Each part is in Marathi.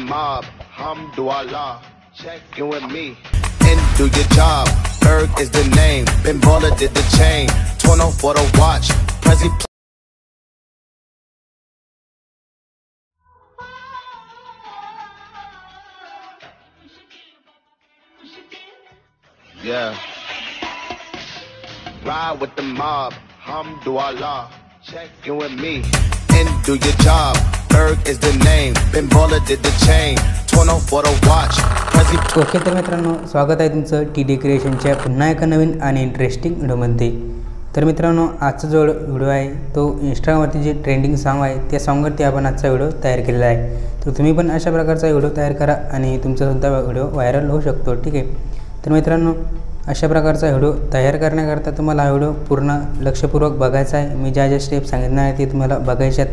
mob, Hamdulillah, check in with me and do your job. Berg is the name, Ben Baller did the chain, 20 for the watch, Prezi. Yeah. Ride with the mob, Hamdulillah, check in with me and do your job. Berg is the name, Ben Baller did the chain, 20 for the watch, Prezi. Okay तर मित्रांनो, स्वागत आहे तुमचं TD क्रिएशनच्या पुन्हा एका नवीन आणि इंटरेस्टिंग व्हिडिओमध्ये. तर मित्रांनो, आजचा जो व्हिडिओ आहे तो इंस्टाग्रामवरती जे ट्रेंडिंग सॉन्ग आहे त्या सॉन्गवरती आपण आजचा व्हिडिओ तयार केलेला आहे. तर तुम्ही पण अशा प्रकारचा व्हिडिओ तयार करा आणि तुमचासुद्धा व्हिडिओ व्हायरल होऊ शकतो. ठीक आहे. तर मित्रांनो, अशा प्रकारचा व्हिडिओ तयार करण्याकरता तुम्हाला हा व्हिडिओ पूर्ण लक्षपूर्वक बघायचा आहे. मी ज्या स्टेप सांगितणार आहे ते तुम्हाला बघायच्यात.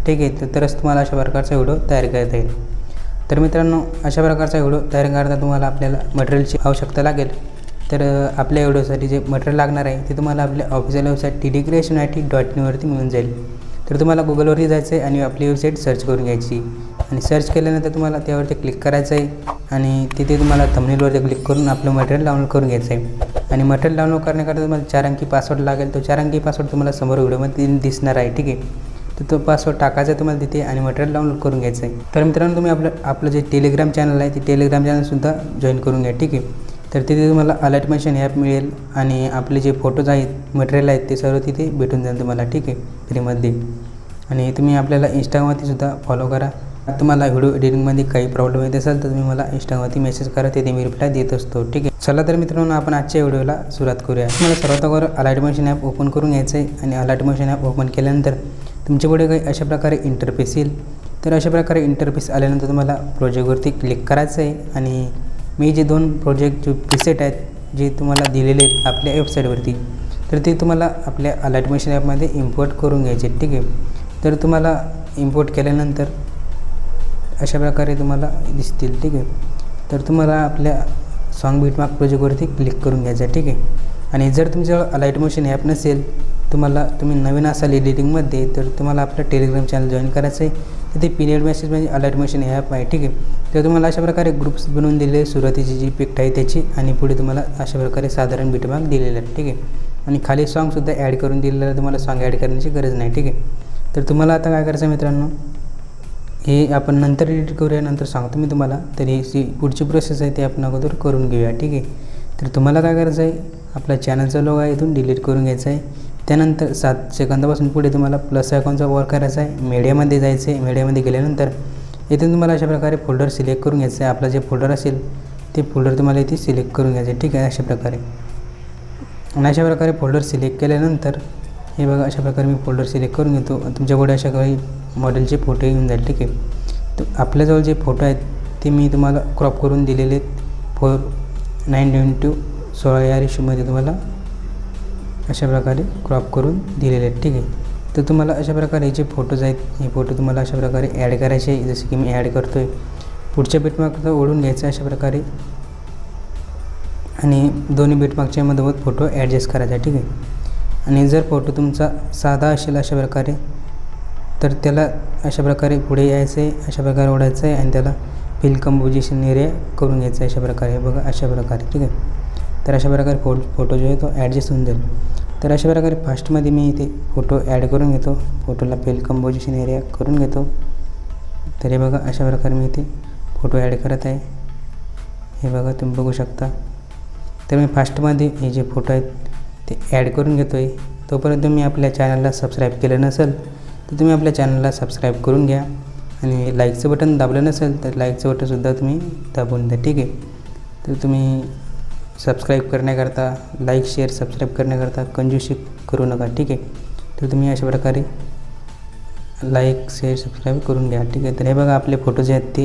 ठीक आहे. तरच तुम्हाला अशा प्रकारचा व्हिडिओ तयार करता येईल. तर मित्रांनो, अशा प्रकारचा व्हिडिओ तयार करता तुम्हाला आपल्याला मटेरियलची आवश्यकता लागेल. तर आपल्या व्हिडिओसाठी जे मटेरियल लागणार आहे ते तुम्हाला आपल्या ऑफिशियल वेबसाईट tdcreationit.in वरती मिळून जाईल. तर तुम्हाला गुगलवरती जायचं आहे आणि आपली वेबसाईट सर्च करून घ्यायची आणि सर्च केल्यानंतर तुम्हाला त्यावरती क्लिक करायचं आहे आणि तिथे तुम्हाला थंबनेलवरती क्लिक करून आपलं मटेरियल डाउनलोड करून घ्यायचं आहे. आणि मटेरियल डाउनलोड करण्याकरता तुम्हाला 4 अंकी पासवर्ड लागेल. तो 4 अंकी पासवर्ड तुम्हाला समोर व्हिडिओमध्ये दिसणार आहे. ठीक आहे. तर तो पासवर्ड टाकायचा आहे तुम्हाला तिथे आणि मटेरियल डाउनलोड करून घ्यायचं आहे. तर मित्रांनो, तुम्ही आपलं जे टेलिग्राम चॅनल आहे ते टेलिग्राम चॅनलसुद्धा जॉईन करून घ्या. ठीक आहे. तर तिथे तुम्हाला अलर्ट मेन्शन ॲप मिळेल आणि आपले जे फोटोज आहेत मटेरियल आहेत ते सर्व तिथे भेटून जाईल तुम्हाला. ठीक आहे, फ्रीमध्ये. आणि तुम्ही आपल्याला इंस्टाग्रामवरती सुद्धा फॉलो करा. तुम्हाला व्हिडिओ एडिटिंगमध्ये काही प्रॉब्लेम येत असेल तर तुम्ही मला इंस्टाग्रामवरती मेसेज करा, तिथे मी रिप्लाय देत असतो. ठीक आहे. चला तर मित्रांनो, आपण आजच्या व्हिडिओला सुरुवात करूया. तुम्हाला सर्वात अगोदर अलर्ट मेन्शन ॲप ओपन करून घ्यायचं आहे आणि अलर्ट मेन्शन ॲप ओपन केल्यानंतर तुमच्यापुढे काही अशा प्रकारे इंटरफेस येईल. तर अशा प्रकारे इंटरफेस आल्यानंतर तुम्हाला प्रोजेक्टवरती क्लिक करायचं आहे आणि मी जे 2 प्रोजेक्ट जे प्रीसेट आहेत जे तुम्हाला दिलेले आहेत आपल्या वेबसाईटवरती तर ते तुम्हाला आपल्या अलर्ट मेन्शन ॲपमध्ये इम्पोर्ट करून घ्यायचे. ठीक आहे. तर तुम्हाला इम्पोर्ट केल्यानंतर अशा प्रकारे तुम्हाला दिसतील. ठीक आहे. तर तुम्हाला आपल्या सॉन्ग बिटमार्क प्रोजेक्टवरती क्लिक करून घ्यायचं आहे. ठीक आहे. आणि जर तुमच्याजवळ अलर्ट मेन्शन ॲप नसेल तुम्ही नवीन असाल एडिटिंगमध्ये तर तुम्हाला आपलं टेलिग्राम चॅनल जॉईन करायचं आहे. तिथे पिनेड मेसेज म्हणजे अलर्ट मेन्शन ॲप आहे. ठीक आहे. तर तुम्हाला अशा प्रकारे ग्रुप्स बनवून दिले, सुरुवातीची जी इफेक्ट आहे त्याची आणि पुढे तुम्हाला अशा प्रकारे साधारण बिटमार्क दिलेले आहेत. ठीक आहे. आणि खाली सॉन्गसुद्धा ॲड करून दिलेलं आहे. तुम्हाला सॉन्ग ॲड करण्याची गरज नाही. ठीक आहे. तर तुम्हाला आता काय करायचं मित्रांनो, हे आपण नंतर एडिट करूया, नंतर सांगतो मी तुम्हाला. तर ही जी पुढची प्रोसेस आहे ती आपण अगोदर करून घेऊया. ठीक आहे. तर तुम्हाला काय करायचं आहे, आपल्या चॅनलचा लोगो आहे इथून डिलीट करून घ्यायचा आहे. त्यानंतर 7 सेकंदापासून पुढे तुम्हाला प्लस आयकॉनचा वर करायचा आहे. मीडियामध्ये जायचं आहे. मीडियामध्ये गेल्यानंतर इथून तुम्हाला अशा प्रकारे फोल्डर सिलेक्ट करून घ्यायचं आहे. आपला जे फोल्डर असेल ते फोल्डर तुम्हाला इथे सिलेक्ट करून घ्यायचं आहे. ठीक आहे. अशा प्रकारे आणि अशा प्रकारे फोल्डर सिलेक्ट केल्यानंतर हे बघा, अशा प्रकारे मी फोल्डर सिलेक्ट करून घेतो. तुमच्याकडे अशा काही मॉडेलचे फोटो येऊन जाईल. ठीक आहे. तर आपल्याजवळ जे फोटो आहेत ते मी तुम्हाला क्रॉप करून दिलेले आहेत 4:9:16 रेशोमध्ये तुम्हाला अशा प्रकारे क्रॉप करून दिलेले आहेत. ठीक आहे. तर तुम्हाला अशा प्रकारे जे फोटोज आहेत हे फोटो तुम्हाला अशा प्रकारे ॲड करायचे आहे. जसे की मी ॲड करतो आहे. पुढच्या बिटमार्कला ओढून घ्यायचं अशा प्रकारे आणि दोन्ही बिटमार्कच्या मधोमध फोटो ॲडजस्ट करायचा. ठीक आहे. आणि जर फोटो तुमचा साधा असेल अशा प्रकारे तर त्याला अशा प्रकारे पुढे यायचं आहे, अशा प्रकारे ओढायचं आहे आणि त्याला फिल कंपोजिशन एरिया करून घ्यायचं आहे अशा प्रकारे. बघा, अशा प्रकारे. ठीक आहे. तर अशा प्रकारे फोटो जो आहे तो ॲडजस्ट होऊन जाईल. तर अशा प्रकारे फास्टमध्ये मी इथे फोटो ॲड करून घेतो. फोटोला फिल कंपोजिशन एरिया करून घेतो. तर हे बघा, अशा प्रकारे मी इथे फोटो ॲड करत आहे. हे बघा, तुम्ही बघू शकता. तर मी फास्टमध्ये हे जे फोटो आहेत ते ॲड करून घेतो आहे. तोपर्यंत मी आपल्या चॅनलला सबस्क्राईब केलं नसेल तर तुम्ही आपल्या चॅनलला सबस्क्राईब करून घ्या आणि लाईकचं बटन दाबलं नसेल तर लाईकचं बटनसुद्धा तुम्ही दाबून द्या. ठीक आहे. तर तुम्ही सबस्क्राईब करण्याकरता लाईक शेअर सबस्क्राईब करण्याकरता कंजूसी करू नका. ठीक आहे. तर तुम्ही अशा प्रकारे लाईक शेअर सबस्क्राईब करून घ्या. ठीक आहे. तर हे बघा, आपले फोटो जे आहेत ते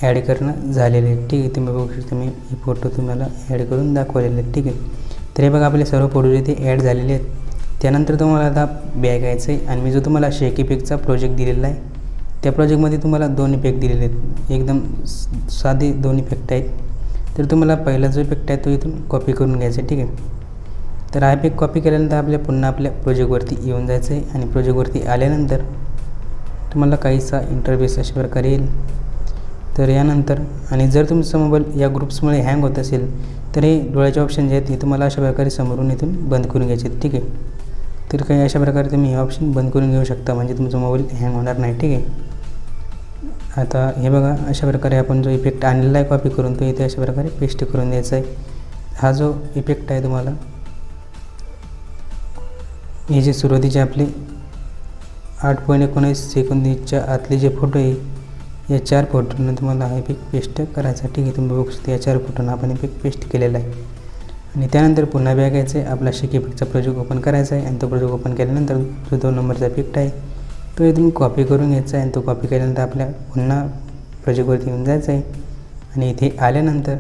ॲड करणं झालेले आहेत. ठीक आहे. तुम्ही बघू शकता मी हे फोटो तुम्हाला ॲड करून दाखवलेले आहेत. ठीक आहे. तर हे बघा, आपले सर्व फोटो जे ते ॲड झालेले आहेत. त्यानंतर तुम्हाला आता बॅग यायचं आहे आणि मी जो तुम्हाला शेक इफेक्टचा प्रोजेक्ट दिलेला आहे त्या प्रोजेक्टमध्ये तुम्हाला 2 इफेक्ट दिलेले आहेत. एकदम साधे 2 इफेक्ट आहेत. तर तुम्हाला पहिला जो इफेक्ट आहे तो इथून कॉपी करून घ्यायचा आहे. ठीक आहे. तर हा इफेक्ट कॉपी केल्यानंतर पुन्हा आपल्या प्रोजेक्टवरती येऊन जायचं आहे आणि प्रोजेक्टवरती आल्यानंतर तुम्हाला काहीसा इंटरफेस अशा प्रकारे येईल. तर यानंतर आणि जर तुमचा मोबाईल या ग्रुप्समुळे हँग होत असेल तर हे डोळ्याचे ऑप्शन जे आहेत हे तुम्हाला अशा प्रकारे समोरून इथून बंद करून घ्यायचे आहेत, ठीक आहे. तर काही अशा प्रकारे तुम्ही हे ऑप्शन बंद करून घेऊ शकता, म्हणजे तुमचा मोबाईल हँग होणार नाही, ठीक आहे. आता हे बघा, अशा प्रकारे आपण जो इफेक्ट आणलेला आहे कॉपी करून तो इथे अशा प्रकारे पेस्ट करून द्यायचा आहे. हा जो इफेक्ट आहे तुम्हाला हे जे सुरुवातीचे आपले 8.19 सेकंदच्या आतले जे फोटो आहे या 4 फोटोंना तुम्हाला हा इफेक्ट पेस्ट करायचा, ठीक आहे. तुम्ही बघू शकता या 4 फोटोंना आपण इफेक्ट पेस्ट केलेला आहे. आणि त्यानंतर पुन्हा बॅक यायचं आहे, आपला शेक इफेक्टचा प्रोजेक्ट ओपन करायचा आहे आणि तो प्रोजेक्ट ओपन केल्यानंतर जो 2 नंबरचा इफेक्ट आहे तो इथून कॉपी करून घ्यायचा आहे आणि तो कॉपी केल्यानंतर आपल्या पुन्हा प्रोजेक्टवरती येऊन जायचं आहे. आणि इथे आल्यानंतर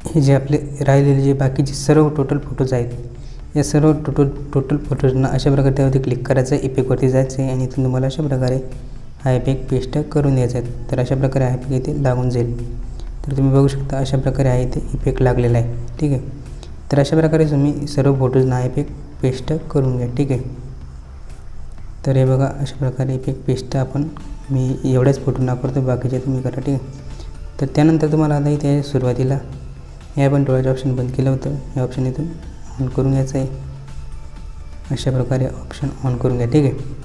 हे जे आपले राहिलेले जे बाकीचे सर्व टोटल फोटोज आहेत या सर्व टोटल फोटोजना अशा प्रकारे त्यावरती क्लिक करायचं आहे, इफेक्टवरती जायचं आहे आणि इथून तुम्हाला अशा प्रकारे हा इफेक्ट पेस्ट करून द्यायचा आहे. तर अशा प्रकारे हा इफेक्ट इथे लागून जाईल. तर तुम्ही बघू शकता अशा प्रकारे हा इथे इफेक्ट लागलेला आहे, ठीक आहे. तर अशा प्रकारे तुम्ही सर्व फोटोजना हा इफेक्ट पेस्ट करून घ्या, ठीक आहे. तर हे बघा अशा प्रकारे इफेक्ट पेस्ट मी एवढ्याच फोटोंना करतो, बाकीचे तुम्ही करा, ठीक आहे. तर त्यानंतर तुम्हाला आता इथे सुरुवातीला हे आपण डोळ्याचं ऑप्शन बंद केलं होतं, हे ऑप्शन इथून ऑन करून घ्यायचं आहे. अशा प्रकारे ऑप्शन ऑन करून घ्या, ठीक आहे.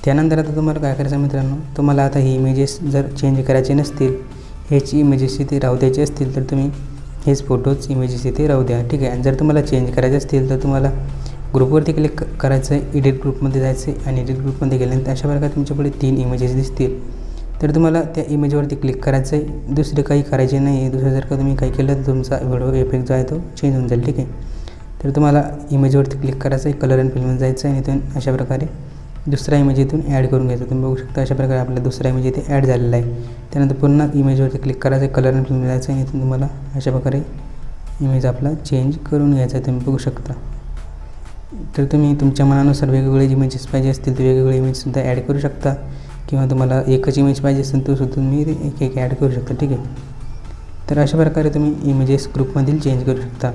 त्यानंतर आता तुम्हाला काय करायचं मित्रांनो, तुम्हाला आता ही इमेजेस जर चेंज करायचे नसतील, ह्याची इमेजेस इथे राहू द्यायचे असतील तर तुम्ही हेच फोटोज इमेजेस इथे राहू द्या, ठीक आहे. आणि जर तुम्हाला चेंज करायचे असतील तर तुम्हाला ग्रुपवरती क्लिक करायचं आहे, एडिट ग्रुपमध्ये जायचं आहे आणि एडिट ग्रुपमध्ये गेल्यानंतर अशा प्रकारे तुमच्यापुढे 3 इमेजेस दिसतील. तर तुम्हाला त्या इमेजवरती क्लिक करायचं आहे, दुसरे काही करायचे नाही आहे. दुसरं जर का तुम्ही काही केलं तर तुमचा व्हिडिओ इफेक्ट जो आहे तो चेंज होऊन जाईल, ठीक आहे. तर तुम्हाला इमेजवरती क्लिक करायचं आहे, कलर अँड फिल्ममध्ये जायचं आहे आणि इथून अशा प्रकारे दुसरा इमेज इथून ॲड करून घ्यायचा. तुम्ही बघू शकता अशा प्रकारे आपला दुसरा इमेज इथे ॲड झालेला आहे. त्यानंतर पुन्हा इमेजवरती क्लिक करायचं आहे, कलर अँड फिल्ममध्ये जायचं आहे आणि इथून तुम्हाला अशा प्रकारे इमेज आपला चेंज करून घ्यायचा आहे, तुम्ही बघू शकता. तर तुम्ही तुमच्या मनानुसार वेगवेगळे इमेजेस पाहिजे असतील तर वेगवेगळे इमेजसुद्धा ॲड करू शकता किंवा तुम्हाला एकच इमेज पाहिजे असेल तर सुद्धा तुम्ही एक ॲड करू शकता, ठीक आहे. तर अशा प्रकारे तुम्ही इमेजेस ग्रुपमधील चेंज करू शकता.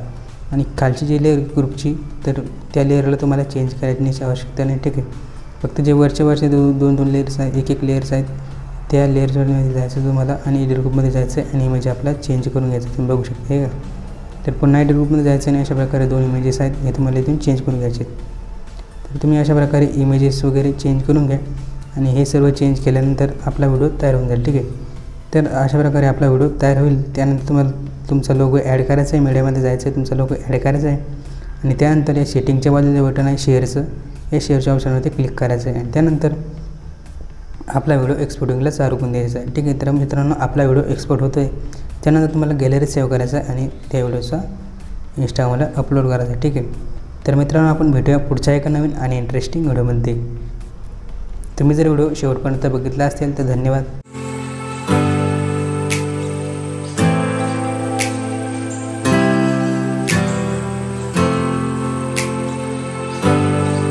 आणि खालची जी लेअर ग्रुपची तर त्या लेअरला तुम्हाला चेंज करण्याची आवश्यकता नाही, ठीक आहे. फक्त जे वरचे 2 लेयर्स आहेत, एक लेयर्स आहेत त्या लेअर्समध्ये जायचं तुम्हाला आणि एडिट ग्रुपमध्ये जायचं आहे आणि इमेज आपला चेंज करून घ्यायचं, तुम्ही बघू शकता, हे का. तर पुन्हा एडिट ग्रुपमध्ये जायचं आणि अशा प्रकारे 2 इमेजेस आहेत हे तुम्हाला इथून चेंज करून घ्यायचे. तर तुम्ही अशा प्रकारे इमेजेस वगैरे चेंज करून घ्या आणि हे सर्व चेंज केल्यानंतर आपला व्हिडिओ तयार होऊन जाईल, ठीक आहे. तर अशा प्रकारे आपला व्हिडिओ तयार होईल. त्यानंतर तुम्हाला तुमचा लोगो ॲड करायचा आहे, मीडियामध्ये जायचं आहे, तुमचा लोगो ॲड करायचा आहे आणि त्यानंतर या सेटिंगच्या बाजूला जे बटन आहे शेअरचं, या शेअरच्या ऑप्शनवरती क्लिक करायचं आहे आणि त्यानंतर आपला व्हिडिओ एक्सपोर्टिंगला चालू करून द्यायचा आहे, ठीक आहे. तर मित्रांनो आपला व्हिडिओ एक्सपोर्ट होतो आहे, त्यानंतर तुम्हाला गॅलरीत सेव्ह करायचा आहे आणि त्या व्हिडिओचा इंस्टाग्रामला अपलोड करायचा आहे, ठीक आहे. तर मित्रांनो आपण भेटूया पुढच्या एका नवीन आणि इंटरेस्टिंग व्हिडिओमध्ये. तुम्ही जर व्हिडिओ शेवटपर्यंत बघितला असेल तर धन्यवाद.